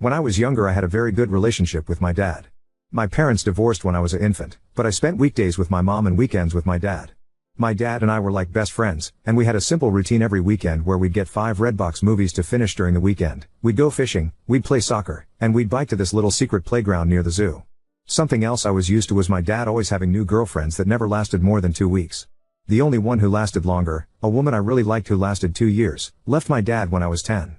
When I was younger I had a very good relationship with my dad. My parents divorced when I was an infant, but I spent weekdays with my mom and weekends with my dad. My dad and I were like best friends, and we had a simple routine every weekend where we'd get 5 Redbox movies to finish during the weekend, we'd go fishing, we'd play soccer, and we'd bike to this little secret playground near the zoo. Something else I was used to was my dad always having new girlfriends that never lasted more than 2 weeks. The only one who lasted longer, a woman I really liked who lasted 2 years, left my dad when I was 10.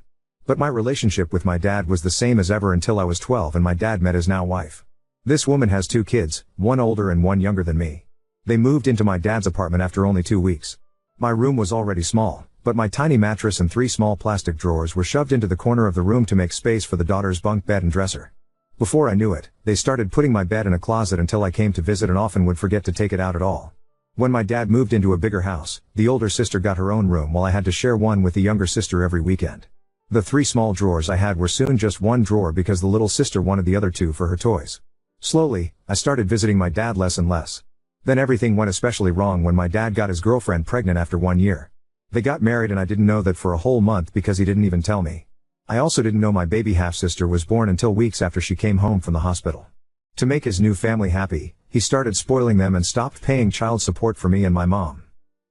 But my relationship with my dad was the same as ever until I was 12 and my dad met his now wife. This woman has 2 kids, one older and one younger than me. They moved into my dad's apartment after only 2 weeks. My room was already small, but my tiny mattress and 3 small plastic drawers were shoved into the corner of the room to make space for the daughter's bunk bed and dresser. Before I knew it, they started putting my bed in a closet until I came to visit and often would forget to take it out at all. When my dad moved into a bigger house, the older sister got her own room while I had to share one with the younger sister every weekend. The 3 small drawers I had were soon just 1 drawer because the little sister wanted the other 2 for her toys. Slowly, I started visiting my dad less and less. Then everything went especially wrong when my dad got his girlfriend pregnant after 1 year. They got married and I didn't know that for a whole month because he didn't even tell me. I also didn't know my baby half-sister was born until weeks after she came home from the hospital. To make his new family happy, he started spoiling them and stopped paying child support for me and my mom.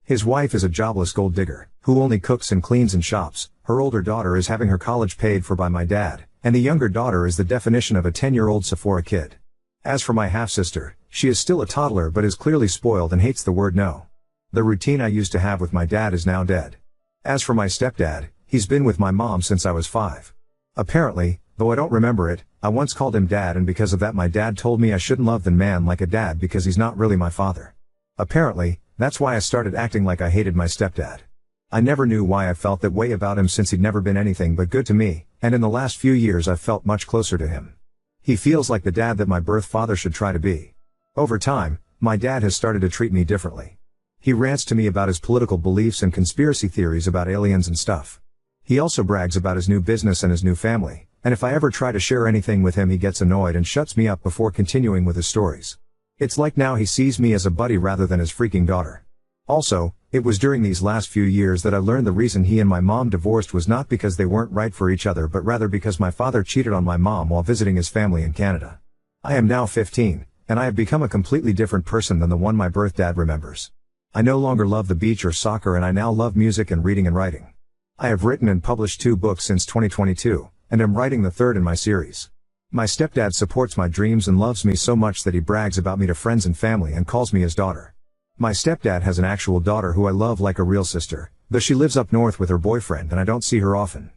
His wife is a jobless gold digger, who only cooks and cleans and shops. Her older daughter is having her college paid for by my dad, and the younger daughter is the definition of a 10-year-old Sephora kid. As for my half-sister, she is still a toddler but is clearly spoiled and hates the word no. The routine I used to have with my dad is now dead. As for my stepdad, he's been with my mom since I was 5. Apparently, though I don't remember it, I once called him dad and because of that my dad told me I shouldn't love the man like a dad because he's not really my father. Apparently, that's why I started acting like I hated my stepdad. I never knew why I felt that way about him since he'd never been anything but good to me, and in the last few years I've felt much closer to him. He feels like the dad that my birth father should try to be. Over time, my dad has started to treat me differently. He rants to me about his political beliefs and conspiracy theories about aliens and stuff. He also brags about his new business and his new family, and if I ever try to share anything with him he gets annoyed and shuts me up before continuing with his stories. It's like now he sees me as a buddy rather than his freaking daughter. Also, it was during these last few years that I learned the reason he and my mom divorced was not because they weren't right for each other but rather because my father cheated on my mom while visiting his family in Canada. I am now 15, and I have become a completely different person than the one my birth dad remembers. I no longer love the beach or soccer and I now love music and reading and writing. I have written and published 2 books since 2022, and am writing the 3rd in my series. My stepdad supports my dreams and loves me so much that he brags about me to friends and family and calls me his daughter. My stepdad has an actual daughter who I love like a real sister, though she lives up north with her boyfriend and I don't see her often.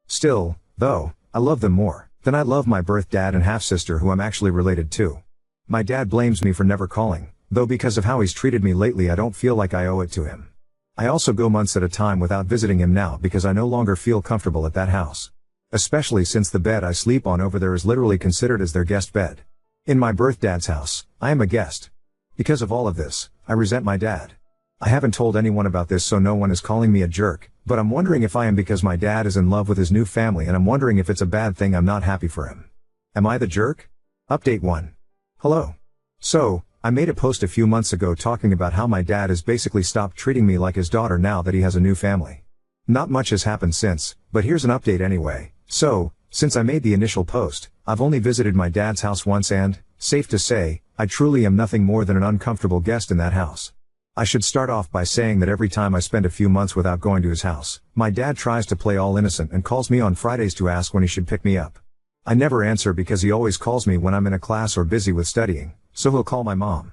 Still, though, I love them more than I love my birth dad and half-sister who I'm actually related to. My dad blames me for never calling, though because of how he's treated me lately I don't feel like I owe it to him. I also go months at a time without visiting him now because I no longer feel comfortable at that house. Especially since the bed I sleep on over there is literally considered as their guest bed. In my birth dad's house, I am a guest. Because of all of this, I resent my dad. I haven't told anyone about this so no one is calling me a jerk, but I'm wondering if I am because my dad is in love with his new family and I'm wondering if it's a bad thing I'm not happy for him. Am I the jerk? Update 1. Hello. So, I made a post a few months ago talking about how my dad has basically stopped treating me like his daughter now that he has a new family. Not much has happened since, but here's an update anyway. So, since I made the initial post, I've only visited my dad's house once and, safe to say, I truly am nothing more than an uncomfortable guest in that house. I should start off by saying that every time I spend a few months without going to his house, my dad tries to play all innocent and calls me on Fridays to ask when he should pick me up. I never answer because he always calls me when I'm in a class or busy with studying, so he'll call my mom.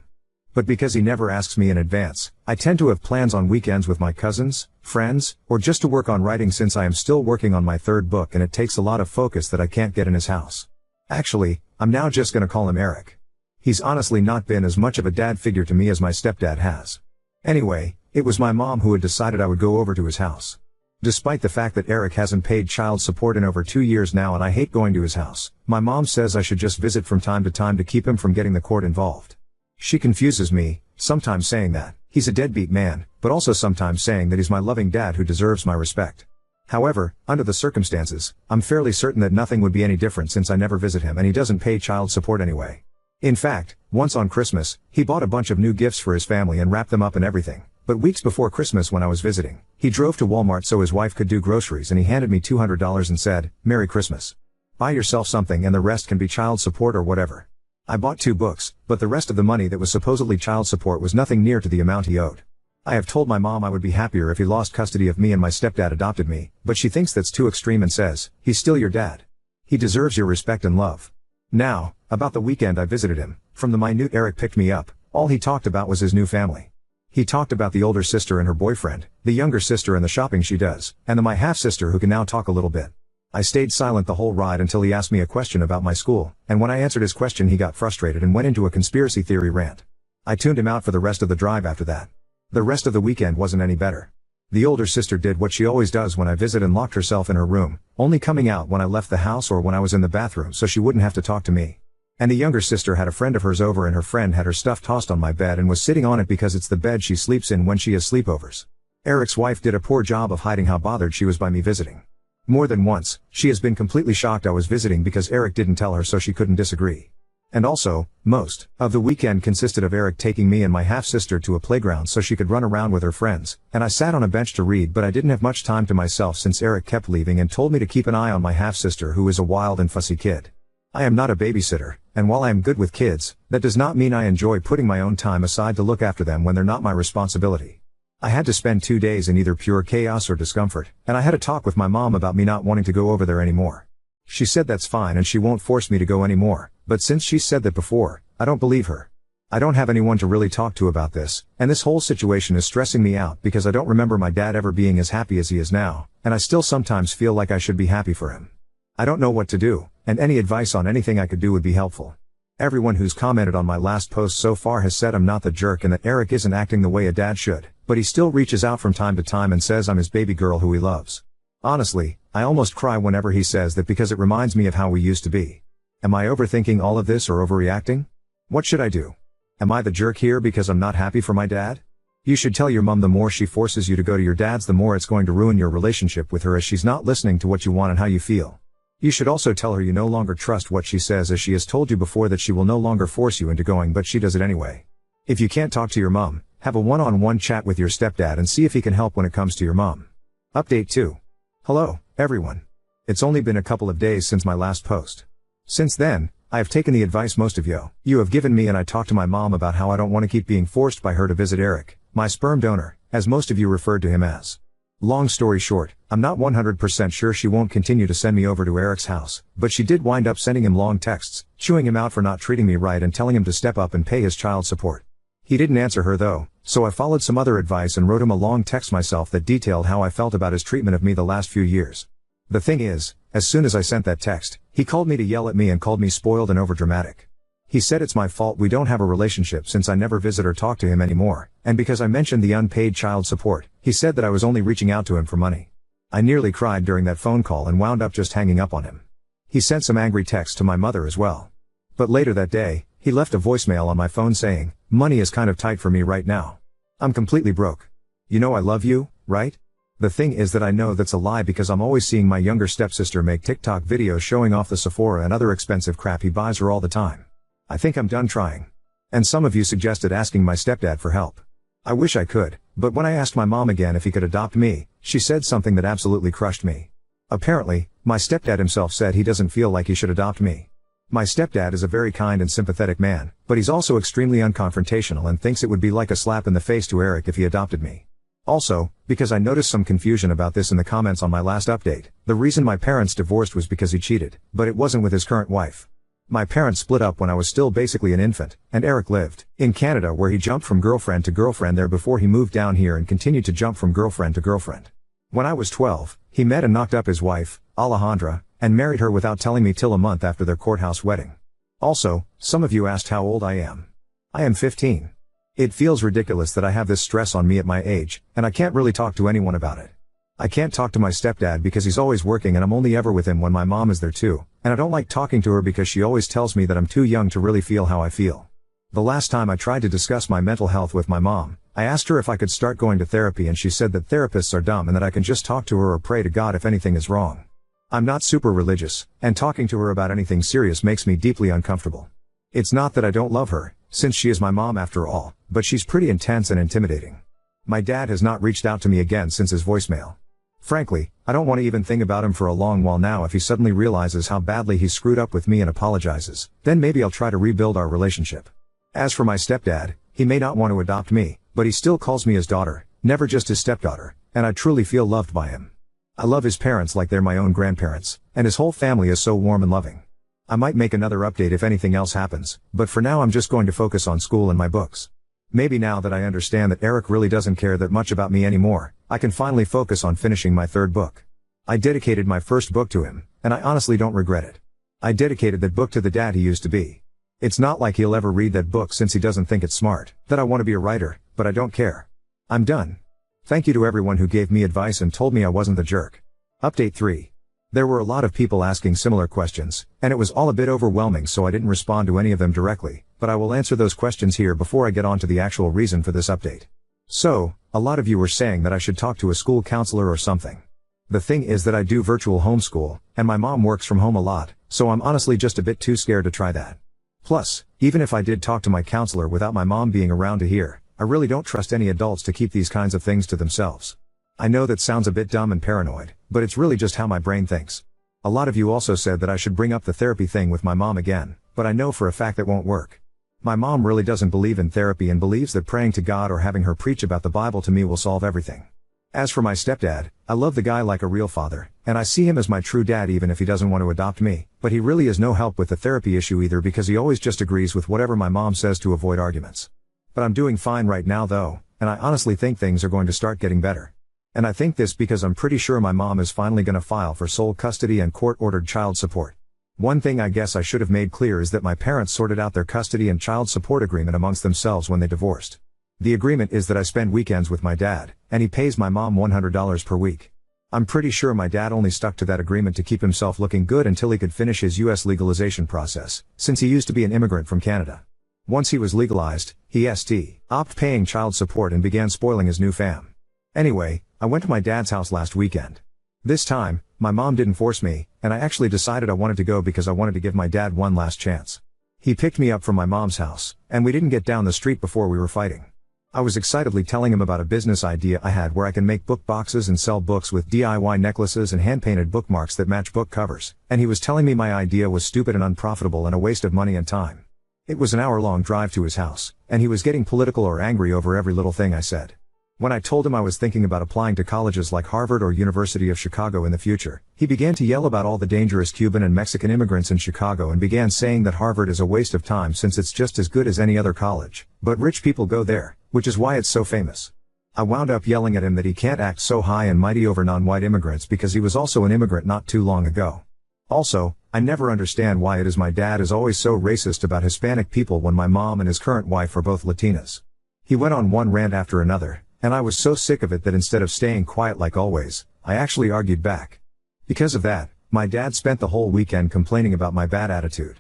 But because he never asks me in advance, I tend to have plans on weekends with my cousins, friends, or just to work on writing since I am still working on my 3rd book and it takes a lot of focus that I can't get in his house. Actually, I'm now just gonna call him Eric. He's honestly not been as much of a dad figure to me as my stepdad has. Anyway, it was my mom who had decided I would go over to his house. Despite the fact that Eric hasn't paid child support in over 2 years now and I hate going to his house, my mom says I should just visit from time to keep him from getting the court involved. She confuses me, sometimes saying that he's a deadbeat man, but also sometimes saying that he's my loving dad who deserves my respect. However, under the circumstances, I'm fairly certain that nothing would be any different since I never visit him and he doesn't pay child support anyway. In fact, once on Christmas, he bought a bunch of new gifts for his family and wrapped them up and everything. But weeks before Christmas when I was visiting, he drove to Walmart so his wife could do groceries and he handed me $200 and said, "Merry Christmas." Buy yourself something and the rest can be child support or whatever. I bought 2 books, but the rest of the money that was supposedly child support was nothing near to the amount he owed. I have told my mom I would be happier if he lost custody of me and my stepdad adopted me, but she thinks that's too extreme and says, he's still your dad. He deserves your respect and love. Now, about the weekend I visited him, from the minute Eric picked me up, all he talked about was his new family. He talked about the older sister and her boyfriend, the younger sister and the shopping she does, and my half-sister who can now talk a little bit. I stayed silent the whole ride until he asked me a question about my school, and when I answered his question he got frustrated and went into a conspiracy theory rant. I tuned him out for the rest of the drive after that. The rest of the weekend wasn't any better. The older sister did what she always does when I visit and locked herself in her room, only coming out when I left the house or when I was in the bathroom so she wouldn't have to talk to me. And the younger sister had a friend of hers over and her friend had her stuff tossed on my bed and was sitting on it because it's the bed she sleeps in when she has sleepovers. Eric's wife did a poor job of hiding how bothered she was by me visiting. More than once, she has been completely shocked I was visiting because Eric didn't tell her so she couldn't disagree. And also, most of the weekend consisted of Eric taking me and my half-sister to a playground so she could run around with her friends, and I sat on a bench to read but I didn't have much time to myself since Eric kept leaving and told me to keep an eye on my half-sister who is a wild and fussy kid. I am not a babysitter, and while I am good with kids, that does not mean I enjoy putting my own time aside to look after them when they're not my responsibility. I had to spend 2 days in either pure chaos or discomfort, and I had a talk with my mom about me not wanting to go over there anymore. She said that's fine and she won't force me to go anymore, but since she said that before, I don't believe her. I don't have anyone to really talk to about this, and this whole situation is stressing me out because I don't remember my dad ever being as happy as he is now, and I still sometimes feel like I should be happy for him. I don't know what to do, and any advice on anything I could do would be helpful. Everyone who's commented on my last post so far has said I'm not the jerk and that Eric isn't acting the way a dad should, but he still reaches out from time to time and says I'm his baby girl who he loves. Honestly, I almost cry whenever he says that because it reminds me of how we used to be. Am I overthinking all of this or overreacting? What should I do? Am I the jerk here because I'm not happy for my dad? You should tell your mom the more she forces you to go to your dad's the more it's going to ruin your relationship with her as she's not listening to what you want and how you feel. You should also tell her you no longer trust what she says as she has told you before that she will no longer force you into going but she does it anyway. If you can't talk to your mom, have a one-on-one chat with your stepdad and see if he can help when it comes to your mom. Update 2. Hello, everyone. It's only been a couple of days since my last post. Since then, I have taken the advice most of you have given me and I talked to my mom about how I don't want to keep being forced by her to visit Eric, my sperm donor, as most of you referred to him as. Long story short, I'm not 100% sure she won't continue to send me over to Eric's house, but she did wind up sending him long texts, chewing him out for not treating me right and telling him to step up and pay his child support. He didn't answer her though, so I followed some other advice and wrote him a long text myself that detailed how I felt about his treatment of me the last few years. The thing is, as soon as I sent that text, he called me to yell at me and called me spoiled and overdramatic. He said it's my fault we don't have a relationship since I never visit or talk to him anymore, and because I mentioned the unpaid child support, he said that I was only reaching out to him for money. I nearly cried during that phone call and wound up just hanging up on him. He sent some angry texts to my mother as well. But later that day, he left a voicemail on my phone saying, "Money is kind of tight for me right now. I'm completely broke. You know I love you, right?" The thing is that I know that's a lie because I'm always seeing my younger stepsister make TikTok videos showing off the Sephora and other expensive crap he buys her all the time. I think I'm done trying. And some of you suggested asking my stepdad for help. I wish I could, but when I asked my mom again if he could adopt me, she said something that absolutely crushed me. Apparently, my stepdad himself said he doesn't feel like he should adopt me. My stepdad is a very kind and sympathetic man, but he's also extremely unconfrontational and thinks it would be like a slap in the face to Eric if he adopted me. Also, because I noticed some confusion about this in the comments on my last update, the reason my parents divorced was because he cheated, but it wasn't with his current wife. My parents split up when I was still basically an infant, and Eric lived in Canada where he jumped from girlfriend to girlfriend there before he moved down here and continued to jump from girlfriend to girlfriend. When I was 12, he met and knocked up his wife, Alejandra, and married her without telling me till a month after their courthouse wedding. Also, some of you asked how old I am. I am 15. It feels ridiculous that I have this stress on me at my age, and I can't really talk to anyone about it. I can't talk to my stepdad because he's always working and I'm only ever with him when my mom is there too, and I don't like talking to her because she always tells me that I'm too young to really feel how I feel. The last time I tried to discuss my mental health with my mom, I asked her if I could start going to therapy and she said that therapists are dumb and that I can just talk to her or pray to God if anything is wrong. I'm not super religious, and talking to her about anything serious makes me deeply uncomfortable. It's not that I don't love her, since she is my mom after all, but she's pretty intense and intimidating. My dad has not reached out to me again since his voicemail. Frankly, I don't want to even think about him for a long while now. If he suddenly realizes how badly he screwed up with me and apologizes, then maybe I'll try to rebuild our relationship. As for my stepdad, he may not want to adopt me, but he still calls me his daughter, never just his stepdaughter, and I truly feel loved by him. I love his parents like they're my own grandparents, and his whole family is so warm and loving. I might make another update if anything else happens, but for now I'm just going to focus on school and my books. Maybe now that I understand that Eric really doesn't care that much about me anymore, I can finally focus on finishing my third book. I dedicated my first book to him, and I honestly don't regret it. I dedicated that book to the dad he used to be. It's not like he'll ever read that book since he doesn't think it's smart that I want to be a writer, but I don't care. I'm done. Thank you to everyone who gave me advice and told me I wasn't the jerk. Update 3. There were a lot of people asking similar questions, and it was all a bit overwhelming, so I didn't respond to any of them directly, but I will answer those questions here before I get on to the actual reason for this update. So, a lot of you were saying that I should talk to a school counselor or something. The thing is that I do virtual homeschool, and my mom works from home a lot, so I'm honestly just a bit too scared to try that. Plus, even if I did talk to my counselor without my mom being around to hear, I really don't trust any adults to keep these kinds of things to themselves. I know that sounds a bit dumb and paranoid, but it's really just how my brain thinks. A lot of you also said that I should bring up the therapy thing with my mom again, but I know for a fact that won't work. My mom really doesn't believe in therapy and believes that praying to God or having her preach about the Bible to me will solve everything. As for my stepdad, I love the guy like a real father, and I see him as my true dad even if he doesn't want to adopt me, but he really is no help with the therapy issue either because he always just agrees with whatever my mom says to avoid arguments. But I'm doing fine right now though, and I honestly think things are going to start getting better. And I think this because I'm pretty sure my mom is finally gonna file for sole custody and court-ordered child support. One thing I guess I should have made clear is that my parents sorted out their custody and child support agreement amongst themselves when they divorced. The agreement is that I spend weekends with my dad, and he pays my mom $100 per week. I'm pretty sure my dad only stuck to that agreement to keep himself looking good until he could finish his US legalization process, since he used to be an immigrant from Canada. Once he was legalized, he stopped paying child support and began spoiling his new fam. Anyway, I went to my dad's house last weekend. This time, my mom didn't force me, and I actually decided I wanted to go because I wanted to give my dad one last chance. He picked me up from my mom's house, and we didn't get down the street before we were fighting. I was excitedly telling him about a business idea I had where I can make book boxes and sell books with DIY necklaces and hand-painted bookmarks that match book covers, and he was telling me my idea was stupid and unprofitable and a waste of money and time. It was an hour-long drive to his house, and he was getting political or angry over every little thing I said. When I told him I was thinking about applying to colleges like Harvard or University of Chicago in the future, he began to yell about all the dangerous Cuban and Mexican immigrants in Chicago and began saying that Harvard is a waste of time since it's just as good as any other college, but rich people go there, which is why it's so famous. I wound up yelling at him that he can't act so high and mighty over non-white immigrants because he was also an immigrant not too long ago. Also, I never understand why it is my dad is always so racist about Hispanic people when my mom and his current wife are both Latinas. He went on one rant after another, and I was so sick of it that instead of staying quiet like always, I actually argued back. Because of that, my dad spent the whole weekend complaining about my bad attitude.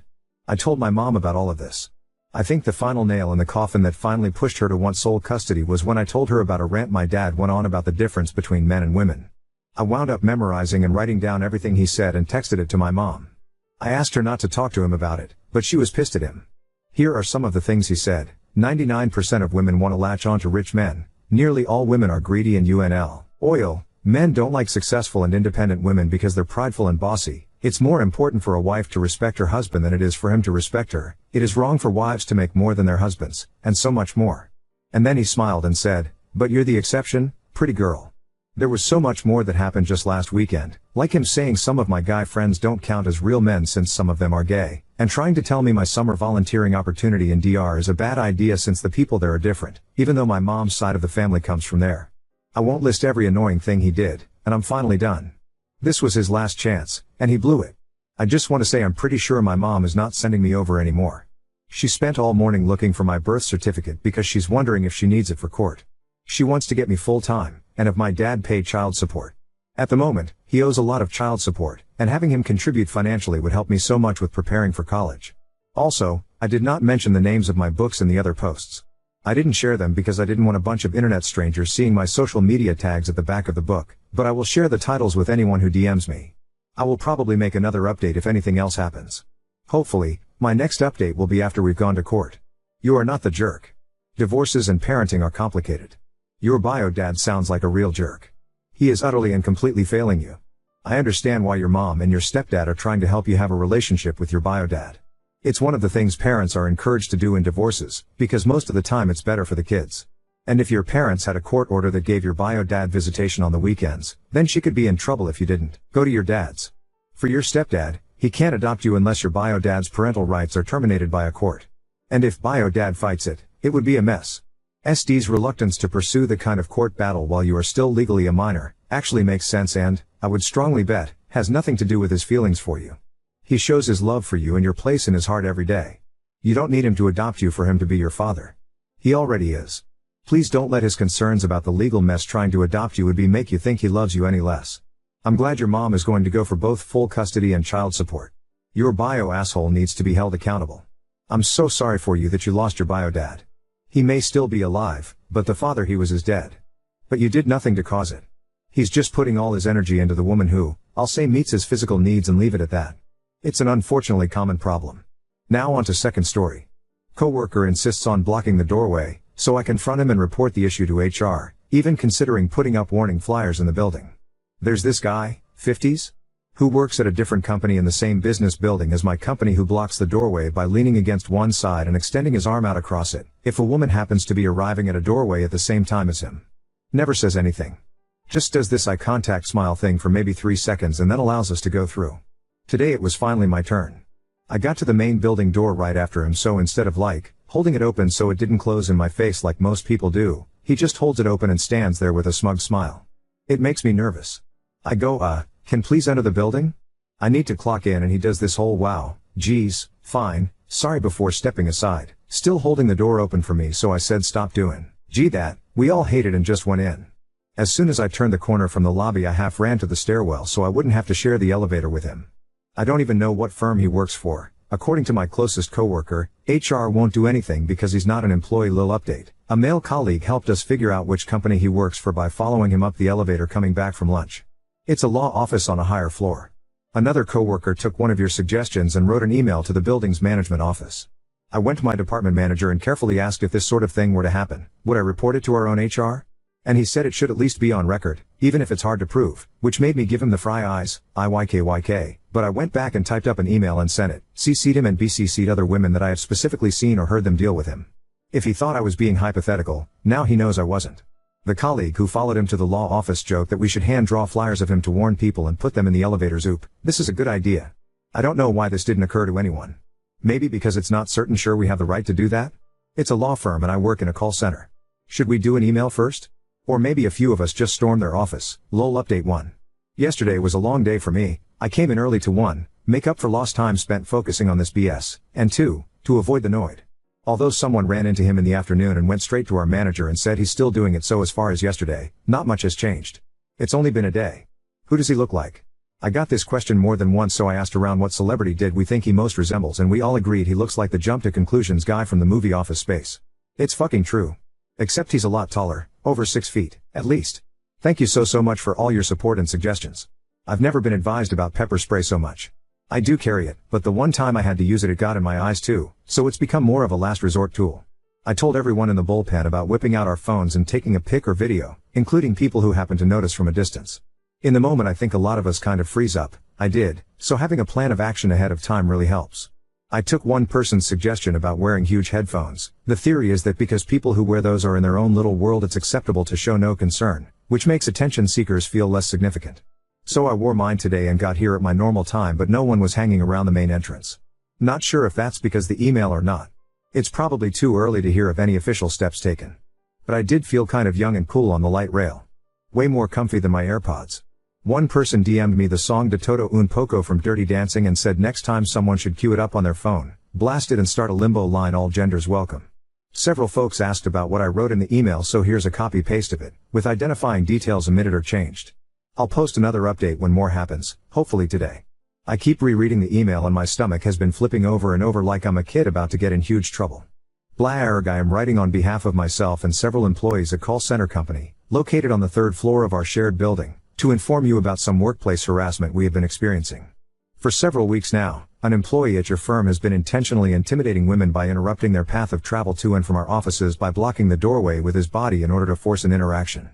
I told my mom about all of this. I think the final nail in the coffin that finally pushed her to want sole custody was when I told her about a rant my dad went on about the difference between men and women. I wound up memorizing and writing down everything he said and texted it to my mom. I asked her not to talk to him about it, but she was pissed at him. Here are some of the things he said. 99% of women want to latch on to rich men. Nearly all women are greedy and oil. Men don't like successful and independent women because they're prideful and bossy. It's more important for a wife to respect her husband than it is for him to respect her. It is wrong for wives to make more than their husbands, and so much more. And then he smiled and said, "But you're the exception, pretty girl." There was so much more that happened just last weekend, like him saying some of my guy friends don't count as real men since some of them are gay, and trying to tell me my summer volunteering opportunity in DR is a bad idea since the people there are different, even though my mom's side of the family comes from there. I won't list every annoying thing he did, and I'm finally done. This was his last chance, and he blew it. I just want to say I'm pretty sure my mom is not sending me over anymore. She spent all morning looking for my birth certificate because she's wondering if she needs it for court. She wants to get me full-time, and if my dad paid child support. At the moment, he owes a lot of child support, and having him contribute financially would help me so much with preparing for college. Also, I did not mention the names of my books in the other posts. I didn't share them because I didn't want a bunch of internet strangers seeing my social media tags at the back of the book, but I will share the titles with anyone who DMs me. I will probably make another update if anything else happens. Hopefully, my next update will be after we've gone to court. You are not the jerk. Divorces and parenting are complicated. Your bio dad sounds like a real jerk. He is utterly and completely failing you. I understand why your mom and your stepdad are trying to help you have a relationship with your bio dad. It's one of the things parents are encouraged to do in divorces, because most of the time it's better for the kids. And if your parents had a court order that gave your bio dad visitation on the weekends, then she could be in trouble if you didn't go to your dad's. For your stepdad, he can't adopt you unless your bio dad's parental rights are terminated by a court. And if bio dad fights it, it would be a mess. SD's reluctance to pursue the kind of court battle while you are still legally a minor actually makes sense and, I would strongly bet, has nothing to do with his feelings for you. He shows his love for you and your place in his heart every day. You don't need him to adopt you for him to be your father. He already is. Please don't let his concerns about the legal mess trying to adopt you would be make you think he loves you any less. I'm glad your mom is going to go for both full custody and child support. Your bio asshole needs to be held accountable. I'm so sorry for you that you lost your bio dad. He may still be alive, but the father he was is dead. But you did nothing to cause it. He's just putting all his energy into the woman who, I'll say, meets his physical needs and leave it at that. It's an unfortunately common problem. Now on to second story. Coworker insists on blocking the doorway, so I confront him and report the issue to HR, even considering putting up warning flyers in the building. There's this guy, 50s, who works at a different company in the same business building as my company who blocks the doorway by leaning against one side and extending his arm out across it, if a woman happens to be arriving at a doorway at the same time as him. Never says anything. Just does this eye contact smile thing for maybe 3 seconds and then allows us to go through. Today it was finally my turn. I got to the main building door right after him, so instead of holding it open so it didn't close in my face like most people do, he just holds it open and stands there with a smug smile. It makes me nervous. I go, can please enter the building? I need to clock in, and he does this whole wow, geez, fine, sorry before stepping aside, still holding the door open for me, so I said stop doing, gee that, we all hated and just went in. As soon as I turned the corner from the lobby I half ran to the stairwell so I wouldn't have to share the elevator with him. I don't even know what firm he works for. According to my closest coworker, HR won't do anything because he's not an employee. Lil update. A male colleague helped us figure out which company he works for by following him up the elevator coming back from lunch. It's a law office on a higher floor. Another coworker took one of your suggestions and wrote an email to the building's management office. I went to my department manager and carefully asked if this sort of thing were to happen, would I report it to our own HR? And he said it should at least be on record, even if it's hard to prove, which made me give him the fry eyes, IYKYK, but I went back and typed up an email and sent it, CC'd him and BCC'd other women that I have specifically seen or heard them deal with him. If he thought I was being hypothetical, now he knows I wasn't. The colleague who followed him to the law office joked that we should hand draw flyers of him to warn people and put them in the elevators. Oop, this is a good idea. I don't know why this didn't occur to anyone. Maybe because it's not certain sure we have the right to do that? It's a law firm and I work in a call center. Should we do an email first? Or maybe a few of us just storm their office. Lol update 1. Yesterday was a long day for me. I came in early to 1, make up for lost time spent focusing on this BS, and 2, to avoid the noid. Although someone ran into him in the afternoon and went straight to our manager and said he's still doing it, so as far as yesterday, not much has changed. It's only been a day. Who does he look like? I got this question more than once, so I asked around what celebrity did we think he most resembles, and we all agreed he looks like the jump to conclusions guy from the movie Office Space. It's fucking true. Except he's a lot taller, over 6 feet, at least. Thank you so much for all your support and suggestions. I've never been advised about pepper spray so much. I do carry it, but the one time I had to use it got in my eyes too, so it's become more of a last resort tool. I told everyone in the bullpen about whipping out our phones and taking a pic or video, including people who happen to notice from a distance. In the moment I think a lot of us kind of freeze up, I did, so having a plan of action ahead of time really helps. I took one person's suggestion about wearing huge headphones. The theory is that because people who wear those are in their own little world, it's acceptable to show no concern, which makes attention seekers feel less significant. So I wore mine today and got here at my normal time, but no one was hanging around the main entrance. Not sure if that's because the email or not. It's probably too early to hear of any official steps taken. But I did feel kind of young and cool on the light rail. Way more comfy than my AirPods. One person DM'd me the song De Todo Un Poco from Dirty Dancing and said next time someone should cue it up on their phone, blast it and start a limbo line, all genders welcome. Several folks asked about what I wrote in the email, so here's a copy paste of it, with identifying details omitted or changed. I'll post another update when more happens, hopefully today. I keep rereading the email and my stomach has been flipping over and over like I'm a kid about to get in huge trouble. Blarg, I am writing on behalf of myself and several employees at call center company, located on the 3rd floor of our shared building, to inform you about some workplace harassment we have been experiencing. For several weeks now, an employee at your firm has been intentionally intimidating women by interrupting their path of travel to and from our offices by blocking the doorway with his body in order to force an interaction.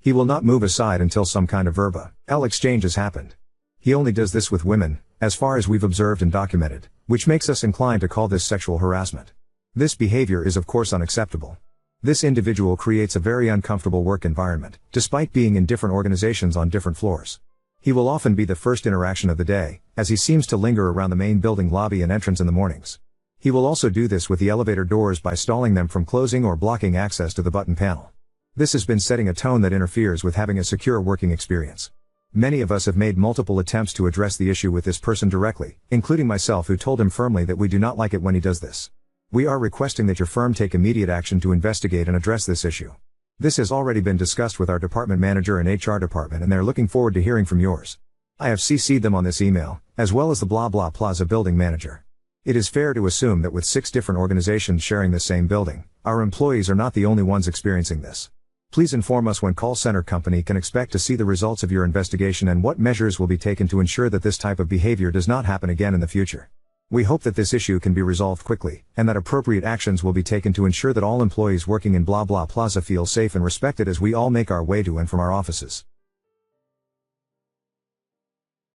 He will not move aside until some kind of verbal exchange has happened. He only does this with women, as far as we've observed and documented, which makes us inclined to call this sexual harassment. This behavior is of course unacceptable. This individual creates a very uncomfortable work environment, despite being in different organizations on different floors. He will often be the first interaction of the day, as he seems to linger around the main building lobby and entrance in the mornings. He will also do this with the elevator doors by stalling them from closing or blocking access to the button panel. This has been setting a tone that interferes with having a secure working experience. Many of us have made multiple attempts to address the issue with this person directly, including myself, who told him firmly that we do not like it when he does this. We are requesting that your firm take immediate action to investigate and address this issue. This has already been discussed with our department manager and HR department, and they're looking forward to hearing from yours. I have CC'd them on this email, as well as the blah blah plaza building manager. It is fair to assume that with 6 different organizations sharing the same building, our employees are not the only ones experiencing this. Please inform us when call center company can expect to see the results of your investigation and what measures will be taken to ensure that this type of behavior does not happen again in the future. We hope that this issue can be resolved quickly, and that appropriate actions will be taken to ensure that all employees working in blah blah plaza feel safe and respected as we all make our way to and from our offices.